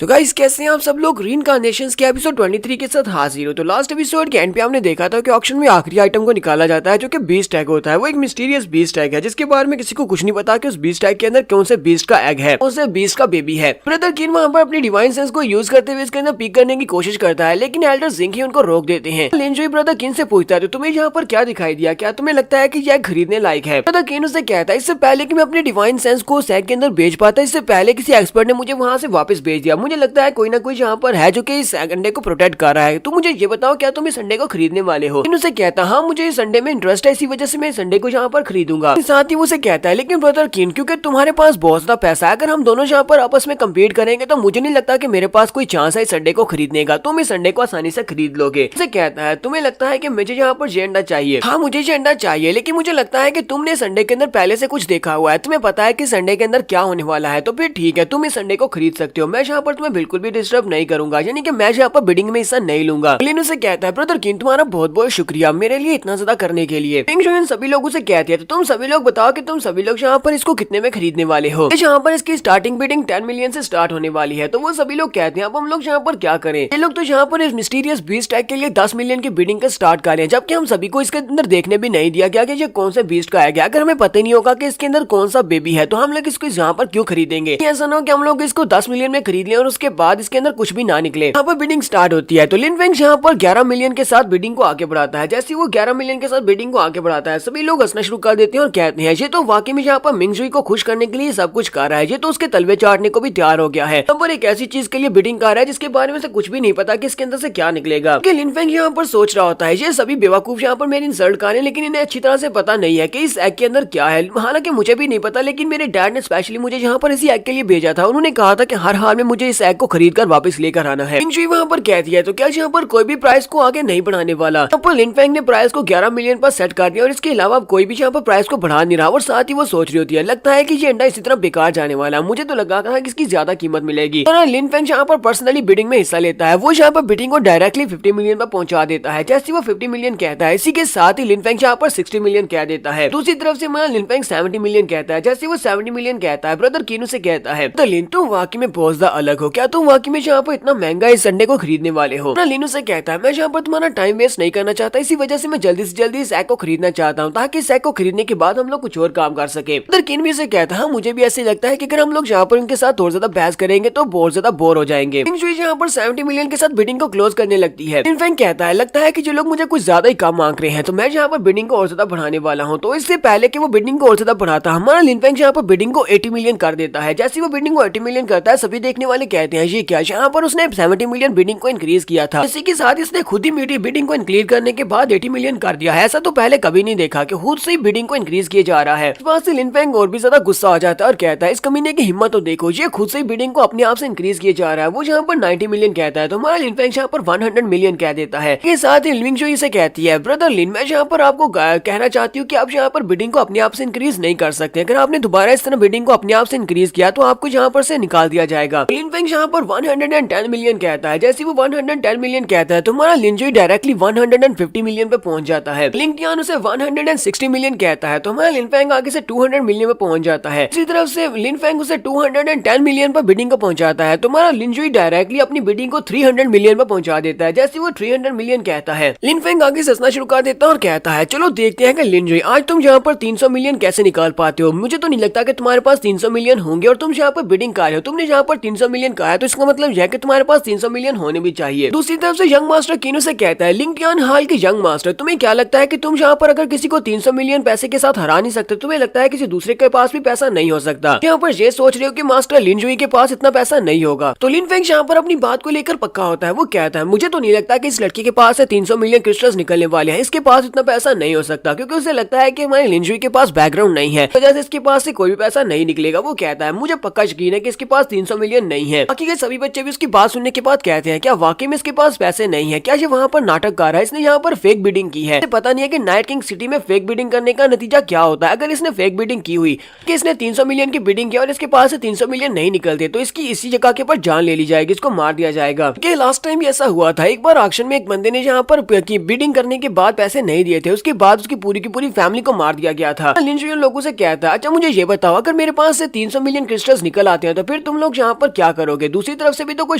तो गाइस कैसे हैं आप सब लोग। रीइंकार्नेशंस के एपिसोड 23 के साथ हाजिर हो। तो लास्ट एपिसोड के एंड पे हमने देखा था कि ऑक्शन में आखिरी आइटम को निकाला जाता है जो कि बीस्ट एग होता है। वो एक मिस्टीरियस बीस्ट एग है जिसके बारे में किसी को कुछ नहीं पता कि उस बीस्ट एग के अंदर कौन से बीस्ट का एग है, कौन से बीस्ट का बेबी है। ब्रदर किन वहाँ पर अपनी डिवाइन सेंस को यूज करते हुए इसके अंदर पिक करने की कोशिश करता है, लेकिन एल्डर जिंक ही उनको रोक देते हैं। लिनजुई ब्रदर किन से पूछता है तो तुम्हें यहाँ पर क्या दिखाई दिया, क्या तुम्हें लगता है कि यह खरीदने लायक है। ब्रदर किन उसे कहता है इससे पहले कि मैं अपनी डिवाइन सेंस को उस एग के अंदर बेच पाता, इससे पहले किसी एक्सपर्ट ने मुझे वहाँ से वापस भेज दिया। मुझे लगता है कोई ना कोई यहाँ पर है जो कि इस अंडे को प्रोटेक्ट कर रहा है। तो मुझे ये बताओ क्या तुम इस अंडे को खरीदने वाले हो। उसे कहता हाँ मुझे इस अंडे में इंटरेस्ट है, इसी वजह से मैं इस अंडे को यहाँ पर खरीदूंगा। साथ ही उसे कहता है लेकिन ब्रदर किन क्योंकि तुम्हारे पास बहुत ज्यादा पैसा है, अगर हम दोनों यहाँ पर आपस में कम्पीट करेंगे तो मुझे नहीं लगता कि मेरे पास कोई चांस है इस अंडे को खरीदने का, तुम इस अंडे को आसानी से खरीद लोगे। उसे कहता है तुम्हें लगता है कि मुझे यहाँ पर ये अंडा चाहिए। हाँ मुझे ये अंडा चाहिए, लेकिन मुझे लगता है कि तुमने इस अंडे के अंदर पहले से कुछ देखा हुआ है, तुम्हें पता है कि इस अंडे के अंदर क्या होने वाला है। तो फिर ठीक है तुम इस अंडे को खरीद सकते हो, मैं यहाँ पर तुम्हें बिल्कुल भी डिस्टर्ब नहीं करूंगा, यानी कि मैं यहाँ पर बिडिंग में हिस्सा नहीं लूंगा। लिन उसे कहता है ब्रदर किन तुम्हारा बहुत बहुत शुक्रिया मेरे लिए इतना ज्यादा करने के लिए। सभी लोगों से कहती है तो तुम सभी लोग बताओ कि तुम सभी लोग यहाँ पर इसको कितने में खरीदने वाले हो। यहाँ पर इसकी स्टार्टिंग बिडिंग 10 मिलियन से स्टार्ट होने वाली है। तो वो सभी लोग कहते हैं अब हम लोग यहाँ पर क्या करें। ये लोग तो यहाँ पर इस मिस्टीरियस बीस्ट एग के लिए 10 मिलियन की बिडिंग का स्टार्ट कर रहे हैं, जबकि हम सभी को इसके अंदर देखने भी नहीं दिया गया कि ये कौन सा बीस्ट का एग है। अगर हमें पता ही नहीं होगा कि इसके अंदर कौन सा बेबी है तो हम लोग इसको यहाँ पर क्यों खरीदेंगे। ऐसा ना हो कि हम लोग इसको 10 मिलियन में खरीद लें और उसके बाद इसके अंदर कुछ भी ना निकले। यहाँ पर बिडिंग स्टार्ट होती है तो लिन फेंग यहाँ पर 11 मिलियन के साथ बिडिंग को आगे बढ़ाता है। जैसे वो 11 मिलियन के साथ बिडिंग को आगे बढ़ाता है सभी लोग हंसना शुरू कर देते हैं और कहते हैं ये तो वाकई में यहाँ पर मिंगजुई को खुश करने के लिए सब कुछ कर रहा है, ये तो उसके तलवे चाटने को भी तैयार हो गया है। यहाँ पर एक ऐसी चीज के लिए बिडिंग कर रहा है जिसके बारे में से कुछ भी नहीं पता कि इसके अंदर से क्या निकलेगा। लिन फेंग यहाँ पर सोच रहा होता है ये सभी बेवकूफ यहाँ पर मेरी इंसल्ट कर रहे हैं, लेकिन इन्हें अच्छी तरह से पता नहीं है कि इस एग के अंदर क्या है। हालांकि मुझे भी नहीं पता, लेकिन मेरे डैड ने स्पेशली मुझे यहाँ पर इसी एग के लिए भेजा था। उन्होंने कहा था कि हर हाल में मुझे इस एग को खरीद कर वापस लेकर आना है। मिंगजुई वहाँ पर कहती है तो क्या यहाँ पर कोई भी प्राइस को आगे नहीं बढ़ाने वाला। यहाँ पर लिन फेंग ने प्राइस को 11 मिलियन पर सेट कर दिया और इसके अलावा कोई भी यहाँ पर प्राइस को बढ़ा नहीं रहा। और साथ ही वो सोच रही होती है लगता है कि ये अंडा इसी तरह बेकार जाने वाला, मुझे तो लगा था कि इसकी ज्यादा कीमत मिलेगी। तो लिन फेंग यहाँ पर पर्सनली बिडिंग में हिस्सा लेता है, वो यहाँ पर बिडिंग को डायरेक्टली 50 मिलियन पर पहुंचा देता है। जैसे वो 50 मिलियन कहता है इसी के साथ ही लिन फेंग यहाँ पर 60 मिलियन कह देता है। दूसरी तरफ से लिन फेंग 70 मिलियन कहता है। जैसे वो 70 मिलियन कहता है ब्रदर किनू से कहता है तो लिन तुम वाकई में बहुत ज्यादा अलग हो, क्या तुम वाकई में यहाँ पर इतना महंगा इस अंडे को खरीदने वाले हो। लिनू से कहता है मैं यहाँ पर तुम्हारा टाइम वेस्ट नहीं करना चाहता, इसी वजह से मैं जल्दी से जल्दी इस एग को खरीदना चाहता हूँ ताकि इस एग को खरीदने के बाद हम लोग कुछ और काम कर सके। उधर किन भी से कहता है मुझे भी ऐसे लगता है कि अगर हम लोग यहाँ पर उनके साथ और ज्यादा बहस करेंगे तो बहुत ज्यादा बोर हो जाएंगे। यहाँ पर 70 मिलियन के साथ बिडिंग को क्लोज करने लगती है। लिन फेंग कहता है लगता है कि जो लोग मुझे कुछ ज्यादा ही कम मांग रहे हैं तो मैं यहाँ पर बिडिंग को और ज्यादा बढ़ाने वाला हूँ। तो इससे पहले कि वो बिडिंग को और ज्यादा बढ़ाता हमारा लिन फेंग यहाँ पर बिडिंग को 80 मिलियन कर देता है। जैसे वो बिडिंग को 80 मिलियन करता है सभी देखने वाले कहते हैं ये क्या, यहाँ पर उसने 70 मिलियन बिडिंग को इंक्रीज किया था, इसी के साथ इसने खुद ही मीठी बिडिंग को इंक्रीज करने के बाद 80 मिलियन कर दिया है। ऐसा तो पहले कभी नहीं देखा कि खुद से ही बिडिंग को इंक्रीज किया जा रहा है। इस बात से लिन फेंग और भी ज्यादा गुस्सा आ जाता है और कहता है इस कमीने की हिम्मत तो देखो, ये खुद से ही बिडिंग को अपने आप से इंक्रीज किया जा रहा है। वो यहाँ पर 90 मिलियन कहता है तो हमारा लिन फेंग यहाँ पर 100 मिलियन कह देता है। के साथ ही मिंगजुई से कहती है ब्रदर लिन मैं यहाँ पर आपको कहना चाहती हूँ कि आप यहाँ पर बिडिंग को अपने आप से इंक्रीज नहीं कर सकते, अगर आपने दोबारा इस तरह बिडिंग को अपने आप से इंक्रीज किया तो आपको यहाँ पर से निकाल दिया जाएगा। लिन फेंग यहाँ पर 110 मिलियन कहता है। जैसे वो 110 मिलियन कहता है तो हमारा लिनजुई डायरेक्टली 150 मिलियन पे पहुंच जाता है। लिन टियान उसे 160 मिलियन कहता है तो हमारा लिन फेंग आगे से 200 मिलियन पे पहुंच जाता है। इसी तरफ से लिन फेंग उसे 210 मिलियन पर बिडिंग को पहुंचाता है तो हमारा लिनजुई डायरेक्टली अपनी बिडिंग को 300 मिलियन पर पहुंचा देता है। जैसे वो 300 मिलियन कहता है लिन फेंग आगे से हंसना शुरू कर देता है और कहता है चलो देखते हैं कि लिनजुई आज तुम यहाँ पर 300 मिलियन कैसे निकाल पाते हो। मुझे तो नहीं लगता कि तुम्हारे पास 300 मिलियन होंगे और तुम यहाँ पर बिडिंग कर रहे हो। तुमने यहाँ पर 300 मिलियन कहा है तो इसका मतलब यह कि तुम्हारे पास 300 मिलियन होने भी चाहिए। दूसरी तरफ से यंग मास्टर किनू से कहता है लिन टियान हाल के यंग मास्टर तुम्हें क्या लगता है कि तुम यहाँ पर अगर किसी को 300 मिलियन पैसे के साथ हरा नहीं सकते, तुम्हें लगता है किसी दूसरे के पास भी पैसा नहीं हो सकता। यहाँ पर ये सोच रहे हो कि मास्टर लिनजुई के पास इतना पैसा नहीं होगा। तो लिन फेंग यहाँ पर अपनी बात को लेकर पक्का होता है। वो कहता है मुझे तो नहीं लगता कि इस लड़की के पास से 300 मिलियन क्रिस्टल्स निकलने वाले हैं, इसके पास इतना पैसा नहीं हो सकता क्योंकि उसे लगता है कि हमारे लिनजुई के पास बैकग्राउंड नहीं है, वजह से इसके पास से कोई भी पैसा नहीं निकलेगा। वो कहता है मुझे पक्का यकीन है कि इसके पास 300 मिलियन नहीं है। बाकी के सभी बच्चे भी उसकी बात सुनने के बाद कहते हैं क्या वाकई में इसके पास पैसे नहीं है, क्या ये वहाँ पर नाटक कर रहा है, इसने यहाँ पर फेक बिडिंग की है। पता नहीं है कि नाइट किंग सिटी में फेक बिडिंग करने का नतीजा क्या होता है। अगर इसने फेक बिडिंग की हुई कि इसने 300 मिलियन की बिडिंग किया और इसके पास से 300 मिलियन नहीं निकलते तो इसकी इसी जगह के ऊपर जान ले ली जाएगी, इसको मार दिया जाएगा। कि लास्ट टाइम भी ऐसा हुआ था, एक बार ऑक्शन में एक बंदे ने यहाँ पर बिडिंग करने के बाद पैसे नहीं दिए थे, उसके बाद उसकी पूरी की पूरी फैमिली को मार दिया गया था। लिनजुई लोगों से कहता है अच्छा मुझे ये बताओ अगर मेरे पास से 300 मिलियन क्रिस्टल्स निकल आते हैं तो फिर तुम लोग यहाँ पर क्या करोगे। करोगे, दूसरी तरफ से भी तो कोई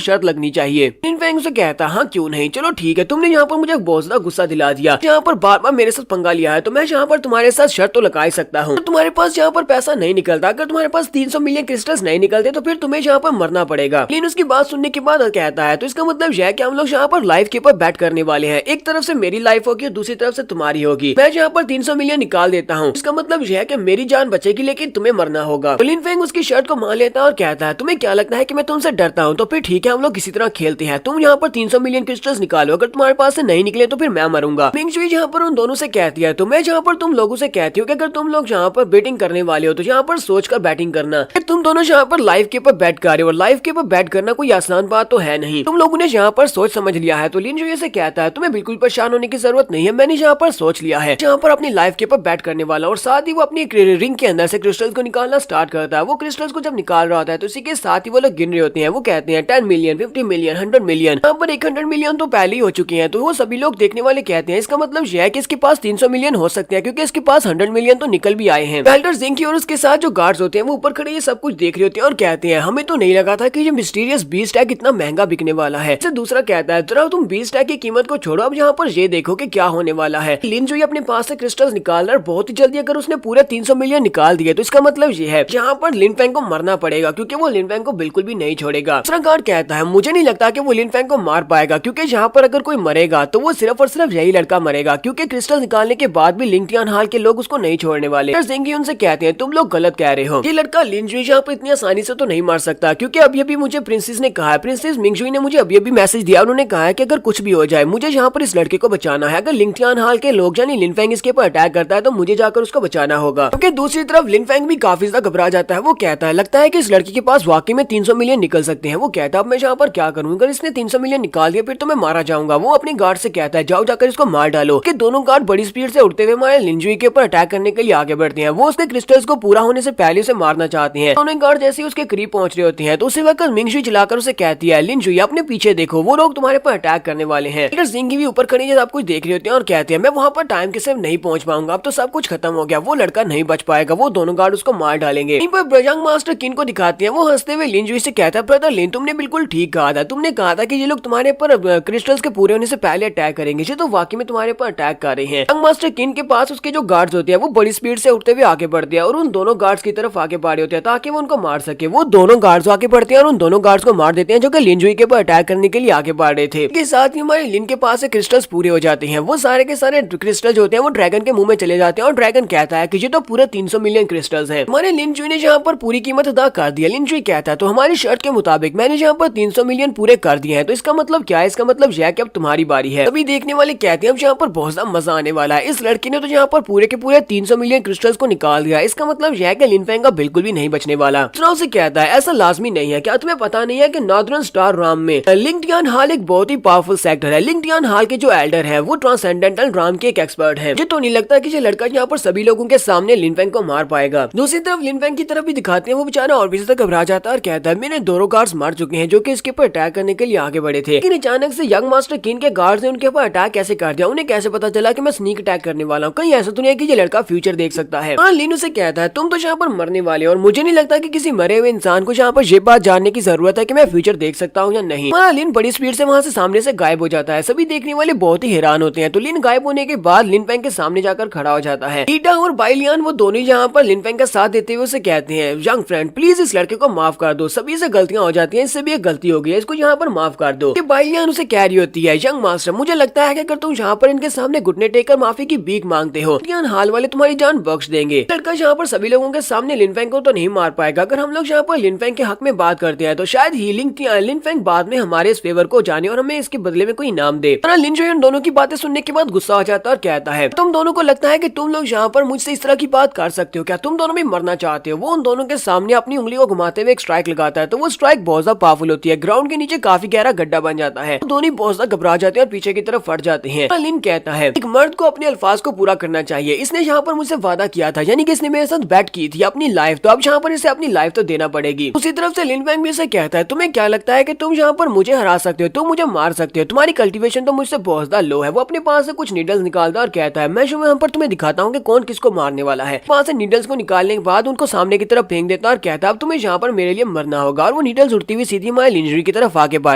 शर्त लगनी चाहिए। लिन फेंग उसे कहता हाँ क्यों नहीं, चलो ठीक है, तुमने यहाँ पर मुझे बहुत ज्यादा गुस्सा दिला दिया, यहाँ पर बार बार मेरे साथ पंगा लिया है, तो मैं यहाँ पर तुम्हारे साथ शर्त तो लगा ही सकता हूँ। तो तुम्हारे पास यहाँ पर पैसा नहीं निकलता, अगर तुम्हारे पास 300 मिलियन क्रिस्टल्स नहीं निकलते तो फिर तुम्हें यहाँ पर मरना पड़ेगा। लिन उसकी बात सुनने के बाद कहता है तो इसका मतलब यह है कि हम लोग यहाँ पर लाइफ के ऊपर बैट करने वाले हैं, एक तरफ से मेरी लाइफ होगी और दूसरी तरफ से तुम्हारी होगी। मैं यहाँ पर 300 मिलियन निकाल देता हूँ, इसका मतलब यह है कि मेरी जान बचेगी लेकिन तुम्हें मरना होगा। तो लिन फेंग उसकी शर्त को मान लेता है और कहता है तुम्हें क्या लगता है कि मैं तुमसे डरता हूँ, तो फिर ठीक है हम लोग किसी तरह खेलते हैं, तुम यहाँ पर 300 मिलियन क्रिस्टल्स निकालो, अगर तुम्हारे पास से नहीं निकले तो फिर मैं मरूंगा। मिंग जुई यहाँ पर उन दोनों से कहती है तो मैं यहाँ पर तुम लोगों से कहती हूँ कि अगर तुम लोग यहाँ पर बैटिंग करने वाले हो तो यहाँ पर सोचकर बैटिंग करना। तुम दोनों यहाँ पर लाइफ के ऊपर बैट कर रहे हो और लाइफ के ऊपर बैट करना कोई आसान बात तो है नहीं, तुम लोगों ने यहाँ पर सोच समझ लिया है। तो लिन जुई से कहता है तुम्हें बिल्कुल परेशान होने की जरूरत नहीं है, मैंने यहाँ पर सोच लिया है, यहाँ पर अपनी लाइफ के ऊपर बैट करने वाला। और साथ ही वो अपनी रिंग के अंदर से क्रिस्टल्स को निकालना स्टार्ट करता है। वो क्रिस्टल्स को जब निकाल रहा होता है तो इसी के साथ ही वो लोग गिन रहे होते हैं, वो कहते हैं 10 मिलियन 50 मिलियन 100 मिलियन, यहाँ पर 100 मिलियन तो पहले ही हो चुके हैं। तो वो सभी लोग देखने वाले कहते हैं इसका मतलब यह है कि इसके पास 300 मिलियन हो सकते हैं, क्योंकि इसके पास 100 मिलियन तो निकल भी आए हैं। बेल्टर जिंकी और उसके साथ जो गार्ड्स होते हैं वो ऊपर खड़े ये सब कुछ देख रहे होते हैं और कहते हैं हमें तो नहीं लगा था कि ये मिस्टीरियस बीस्ट टैग इतना महंगा बिकने वाला है। दूसरा कहता है जरा तुम बीस्ट टैग की कीमत को छोड़ो, अब यहाँ पर ये देखो कि क्या होने वाला है। लिन जुई अपने पास से क्रिस्टल्स निकाल रहा है बहुत ही जल्दी, अगर उसने पूरे 300 मिलियन निकाल दिए तो इसका मतलब ये है यहाँ पर लिन फेंग को मरना पड़ेगा, क्योंकि वो लिन फेंग को बिल्कुल भी नहीं छोड़ेगा। दूसरा गार्ड कहता है मुझे नहीं लगता कि वो लिन फेंग को मार पाएगा, क्योंकि यहाँ पर अगर कोई मरेगा तो वो सिर्फ और सिर्फ यही लड़का मरेगा, क्योंकि क्रिस्टल निकालने के बाद भी लिंगटियान हाल के लोग उसको नहीं छोड़ने वाले। जिंगी उनसे कहते हैं तुम लोग गलत कह रहे हो, ये लड़का लिन जुई यहाँ पर इतनी आसानी से तो नहीं मार सकता, क्योंकि अभी अभी मुझे प्रिंसेस ने कहा है, प्रिंसेस मिंग जुई ने मुझे अभी अभी मैसेज दिया, उन्होंने कहा है कि अगर कुछ भी हो जाए मुझे यहाँ पर इस लड़के को बचाना है, अगर लिंगटियान हाल के लोग यानी लिन फेंग इसके ऊपर अटैक करता है तो मुझे जाकर उसको बचाना होगा। क्योंकि दूसरी तरफ लिन फेंग भी काफी ज्यादा घबरा जाता है, वो कहता है लगता है कि इस लड़की के पास वाकई में 300 मिलियन निकल सकते हैं। वो कहता है अब मैं यहाँ पर क्या करूँ, अगर इसने 300 मिलियन निकाल दिया फिर तो मैं मारा जाऊंगा। वो अपने गार्ड से कहता है जाओ जाकर इसको मार डालो। कि दोनों गार्ड बड़ी स्पीड से उड़ते हुए हमारे लिन जुई के ऊपर अटैक करने के लिए आगे बढ़ते हैं। वो उसके क्रिस्टल्स को पूरा होने से पहले उसे मारना चाहते हैं। दोनों गार्ड जैसे उसके करीब पहुंच रहे होते हैं तो उसी वक्त मिंग जुई चलाकर उसे कहती है लिन जुई अपने पीछे देखो, वो लोग तुम्हारे पर अटैक करने वाले हैं। जिंगी भी ऊपर खड़ी सब कुछ देख रहे होते हैं और कहते हैं मैं वहाँ पर टाइम के से नहीं पहुंच पाऊंगा, अब तो सब कुछ खत्म हो गया, वो लड़का नहीं बच पाएगा, वो दोनों गार्ड उसको मार डालेंगे। इन पर यंग मास्टर किन को दिखाते हैं, वो हंसते हुए लिन जुई से कहता है ब्रदर लिन तुमने बिल्कुल ठीक कहा था, तुमने कहा था कि ये लोग तुम्हारे पर क्रिस्टल्स के पूरे होने से पहले अटैक करेंगे, ये तो वाकई में तुम्हारे पर अटैक कर रहे हैं। यंग मास्टर किन के पास उसके जो गार्ड्स होते हैं वो बड़ी स्पीड से उठते हुए आगे बढ़ते हैं और उन दोनों गार्ड्स की तरफ आगे बढ़े होते हैं ताकि वो उनको मार सके। वो दोनों गार्ड्स आगे बढ़ते हैं और उन दोनों गार्ड्स को मार देते हैं जो कि लिन जुई के ऊपर अटैक करने के लिए आगे बढ़ रहे थे। इसके साथ ही हमारे लिन के पास से क्रिस्टल्स पूरे हो जाते हैं, वो सारे के सारे क्रिस्टल्स होते हैं वो ड्रैगन के मुंह में चले जाते हैं और ड्रैगन कहता है कि ये तो पूरे 300 मिलियन क्रिस्टल्स हैं। हमारे लिन जुई ने यहाँ पर पूरी कीमत अदा कर दिया। लिन जुई कहता है तो हमारी शर्त के मुताबिक मैंने यहाँ पर 300 मिलियन पूरे कर दिए हैं, तो इसका मतलब क्या है, इसका मतलब यह है कि अब तुम्हारी बारी है। अभी देखने वाले कहते हैं अब यहाँ पर बहुत ज्यादा मजा आने वाला है, इस लड़की ने तो यहाँ पर पूरे के पूरे 300 मिलियन क्रिस्टल्स को निकाल दिया, इसका मतलब यह है कि लिन फेंग का बिल्कुल भी नहीं बचने वाला। चुनाव से कहता है ऐसा लाजमी नहीं है, क्या तुम्हें पता नहीं है कि नॉर्दर्न स्टार राम में लिंगटियान हाल एक बहुत ही पावरफुल सेक्टर है। लिंगटियान हाल के जो एल्डर है वो ट्रांसेंडेंटल राम के एक एक्सपर्ट है। मुझे तो नहीं लगता कि ये लड़का यहाँ पर सभी लोगों के सामने लिन फेंग को मार पाएगा। दूसरी तरफ लिन फेंग की तरफ भी दिखाते हैं, वो बेचारा और भी ज्यादा घबरा जाता है और कहता है मैंने दोनों गार्ड्स मार चुके हैं जो कि इसके ऊपर अटैक करने के लिए आगे बढ़े थे, लेकिन अचानक से यंग मास्टर किन के गार्ड्स ने उनके ऊपर अटैक कैसे कर दिया, उन्हें कैसे पता चला कि मैं स्नीक अटैक करने वाला हूँ, कहीं ऐसा तो नहीं है कि ये लड़का फ्यूचर देख सकता है। हाँ लिन उसे कहता है तुम तो यहाँ पर मरने वाले हो और मुझे नहीं लगता कि किसी मरे हुए इंसान को यहाँ पर ये बात जानने की जरूरत है कि मैं फ्यूचर देख सकता हूँ या नहीं। हाँ लिन बड़ी स्पीड से वहाँ से सामने से गायब हो जाता है, सभी देखने वाले बहुत ही हैरान होते हैं। तो लिन गायब होने के बाद लिन फेंग के सामने जाकर खड़ा हो जाता है। ईटा और बाइलियन वो दोनों यहाँ पर लिन फेंग का साथ देते हुए उसे कहते हैं यंग फ्रेंड प्लीज इस लड़के को माफ कर दो, सभी से गलतियां हो जाती हैं, इससे भी एक गलती हो गई है, इसको यहाँ पर माफ कर दो। बाइलियन उसे कह रही होती है यंग मास्टर मुझे लगता है कि अगर तुम यहाँ पर इनके सामने घुटने टेककर माफी की भीख मांगते हो हाल वाले तुम्हारी जान बख्श देंगे। लड़का यहाँ पर सभी लोगों के सामने लिन फेंग को तो नहीं मार पाएगा, अगर हम लोग यहाँ पर लिन फेंग के हक में बात करते हैं तो शायद लिन फेंग बाद में हमारे इस फेवर को जाने और हमें इसके बदले में कोई इनाम दे। लिन जो दोनों की बातें सुनने के बाद गुस्सा हो जाता है और कहता है तुम दोनों को लगता है कि तुम लोग यहाँ पर मुझसे इस तरह की बात कर सकते हो, क्या तुम दोनों भी मरना चाहते हो। वो उन दोनों के सामने अपनी उंगली को घुमाते हुए एक स्ट्राइक लगाता है, तो वो स्ट्राइक बहुत ज्यादा पावरफुल होती है, ग्राउंड के नीचे काफी गहरा गड्ढा बन जाता है, दोनों बहुत ज्यादा घबरा जाते हैं और पीछे की तरफ फट जाते हैं। लिन कहता है एक मर्द को अपने अल्फाज को पूरा करना चाहिए, इसने यहाँ पर मुझसे वादा किया था, यानी कि इसने मेरे साथ बैट की थी अपनी लाइफ, तो अब यहाँ पर इसे अपनी लाइफ तो देना पड़ेगी। उसी तरफ से लिन फेंग भी इसे कहता है तुम्हें क्या लगता है कि तुम यहाँ पर मुझे हरा सकते हो, तुम मुझे मार सकते हो, तुम्हारी कल्टीवेशन तो मुझसे बहुत ज्यादा लो है। वो अपने पास से कुछ नीडल्स निकालता है और कहता है मैं यहाँ पर तुम्हें दिखाता हूँ कि कौन किसको मारने वाला है। वहाँ से नीडल्स को निकालने के बाद उनको सामने की तरफ फेंक देता है और कहता है अब तुम्हें यहाँ पर मेरे लिए मरना होगा। और वो वो नीडल्स उड़ती हुई सीधी हमारे लिंजरी की तरफ आके पा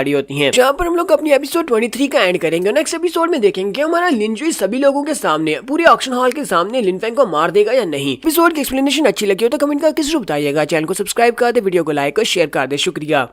रही होती है, जहाँ पर हम लोग अपनी एपिसोड 23 का एंड करेंगे। नेक्स्ट एपिसोड में देखेंगे हमारा लिंजरी सभी लोगों के सामने, पूरे ऑक्शन हॉल के सामने लिनफेंग को मार देगा या नहीं। एपिसोड की एक्सप्लेनेशन अच्छी लगी हो तो कमेंट करके जरूर बताइएगा। चैनल को सब्सक्राइब कर दे, वीडियो को लाइक और शेयर कर दे। शुक्रिया।